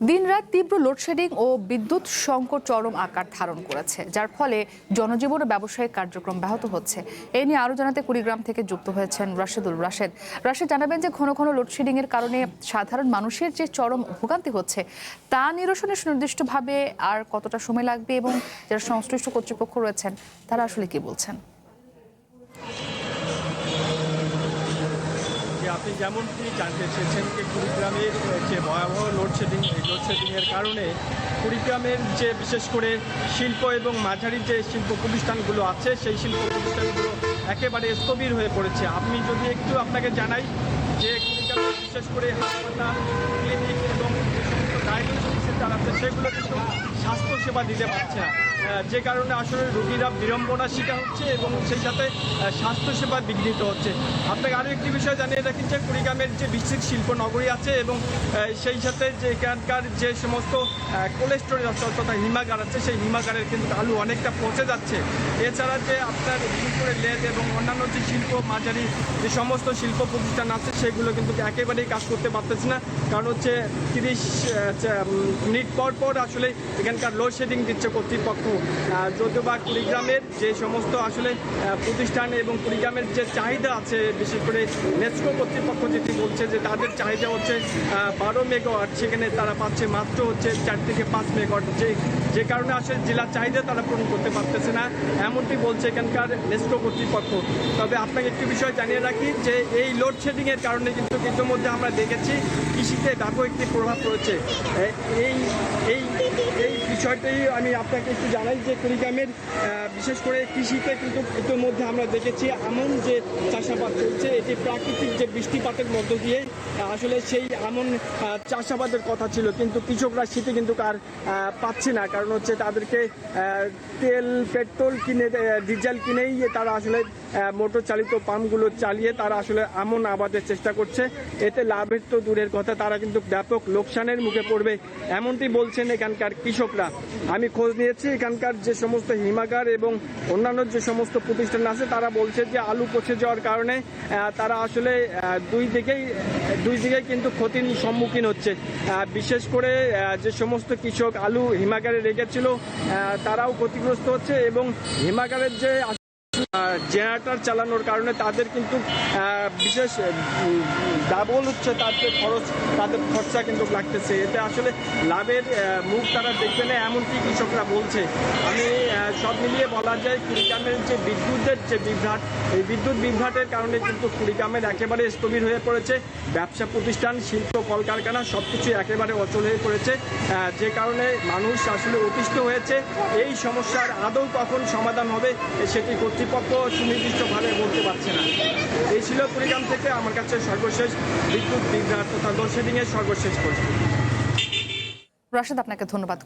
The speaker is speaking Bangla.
দিনরাত তীব্র লোডশেডিং ও বিদ্যুৎ সংকট চরম আকার ধারণ করেছে, যার ফলে জনজীবন ও ব্যবসায়িক কার্যক্রম ব্যাহত হচ্ছে। এ নিয়ে আরো জানাতে কুড়িগ্রাম থেকে যুক্ত হয়েছেন রাশেদ জানাবেন যে ঘন ঘন লোডশেডিং এর কারণে সাধারণ মানুষের যে চরম ভোগান্তি হচ্ছে তা নিরসনে সুনির্দিষ্টভাবে আর কতটা সময় লাগবে এবং যারা সংশ্লিষ্ট কর্তৃপক্ষ রয়েছেন তারা আসলে কি বলছেন। আপনি যেমনটি জানতে চেয়েছেন যে কুড়িগ্রামের যে ভয়াবহ লোডশেডিংয়ের কারণে কুড়িগ্রামের যে বিশেষ করে শিল্প এবং মাঝারি যে শিল্প প্রতিষ্ঠানগুলো আছে সেই শিল্প প্রতিষ্ঠানগুলো একেবারে স্থবির হয়ে পড়েছে। আমি যদি একটু আপনাকে জানাই যে কুড়িগ্রামের বিশেষ করে হাসপাতাল, ক্লিনিক এবং ডায়াগনস্টিক সেন্টার আছে সেগুলো কিন্তু স্বাস্থ্যসেবা দিতে পারছে না, যে কারণে আসলে রোগীরা বিড়ম্বনার শিকার হচ্ছে এবং সেই সাথে স্বাস্থ্যসেবা বিঘ্নিত হচ্ছে। আপনাকে আরও একটি বিষয় জানিয়ে রাখি যে কুড়িগ্রামের যে বিস্তৃত শিল্প নগরী আছে এবং সেই সাথে যে এখানকার যে সমস্ত কোল্ড স্টোরেজ তথা হিমাগার আছে সেই হিমাগারের কিন্তু আলু অনেকটা পচে যাচ্ছে। এছাড়া যে আপনার বিশেষ করে লেদ এবং অন্যান্য যে শিল্প মাঝারি যে সমস্ত শিল্প প্রতিষ্ঠান আছে সেগুলো কিন্তু একেবারেই কাজ করতে পারতেছে না, কারণ হচ্ছে 30 মিনিট পর পর আসলে এখানকার লোডশেডিং দিচ্ছে কর্তৃপক্ষ। যদিও বা কুড়িগ্রামের যে সমস্ত আসলে প্রতিষ্ঠান এবং কুড়িগ্রামের যে চাহিদা আছে, বিশেষ করে নেস্কো কর্তৃপক্ষ যেটি বলছে যে তাদের চাহিদা হচ্ছে 12 মেগাওয়াট, সেখানে তারা পাচ্ছে মাত্র হচ্ছে 4 থেকে 5 মেগাওয়াট, যে কারণে আসলে জেলার চাহিদা তারা পূরণ করতে পারতেছে না, এমনটি বলছে এখানকার নেস্কো কর্তৃপক্ষ। তবে আপনাকে একটি বিষয় জানিয়ে রাখি যে এই লোডশেডিংয়ের কারণে কিন্তু ইতিমধ্যে আমরা দেখেছি কৃষিতে ব্যাপক একটি প্রভাব রয়েছে। এই বিষয়টাই আমি আপনাকে একটু জানাই যে কুড়িগ্রামের বিশেষ করে কৃষিতে কিন্তু ইতিমধ্যে আমরা দেখেছি এমন যে চাষাবাদ চলছে, এটি প্রাকৃতিক যে বৃষ্টিপাতের মধ্য দিয়ে আসলে সেই এমন চাষাবাদের কথা ছিল, কিন্তু কৃষকরা শীতে কিন্তু আর পাচ্ছে না, কারণ হচ্ছে তাদেরকে তেল পেট্রোল কিনে ডিজেল কিনেই তারা আসলে মোটর চালিত পাম্পগুলো চালিয়ে তারা আসলে এমন আবাদের চেষ্টা করছে, এতে লাভের তো দূরের কথা, তারা কিন্তু ব্যাপক লোকসানের মুখে পড়বে এমনটি বলছেন এখানকার কৃষকরা। আমি খোঁজ নিয়েছি এখানকার যে সমস্ত হিমাগার এবং অন্যান্য যে সমস্ত প্রতিষ্ঠান আছে তারা বলছে যে আলু পচে যাওয়ার কারণে তারা আসলে দুই দিকেই কিন্তু ক্ষতির সম্মুখীন হচ্ছে। বিশেষ করে যে সমস্ত কৃষক আলু হিমাগারে রেখেছিল তারাও ক্ষতিগ্রস্ত হচ্ছে এবং হিমাগারের যে জেনারেটর চালানোর কারণে তাদের কিন্তু বিশেষ ডাবল হচ্ছে তাদের খরচা কিন্তু লাগতেছে, এতে আসলে লাভের মুখ তারা দেখবে না এমনটি কৃষকরা বলছে। আমি সব মিলিয়ে বলা যায় কুড়িগ্রামের যে বিদ্যুতের যে বিভ্রাট, এই বিদ্যুৎ বিভ্রাটের কারণে কিন্তু কুড়িগ্রামের একেবারে স্থবির হয়ে পড়েছে, ব্যবসা প্রতিষ্ঠান, শিল্প কলকারখানা সবকিছু একেবারে অচল হয়ে পড়েছে, যে কারণে মানুষ আসলে অতিষ্ঠ হয়েছে। এই সমস্যার আদৌ কখন সমাধান হবে সেটি কর্তৃপক্ষ সুনির্দিষ্টভাবে বলতে পারছে না। এই ছিল কুড়িগ্রাম থেকে আমার কাছে সর্বশেষ বিদ্যুৎ বিভ্রাট তথা লোডশেডিংয়ের সর্বশেষ পরিস্থিতি। রাশেদ, আপনাকে ধন্যবাদ।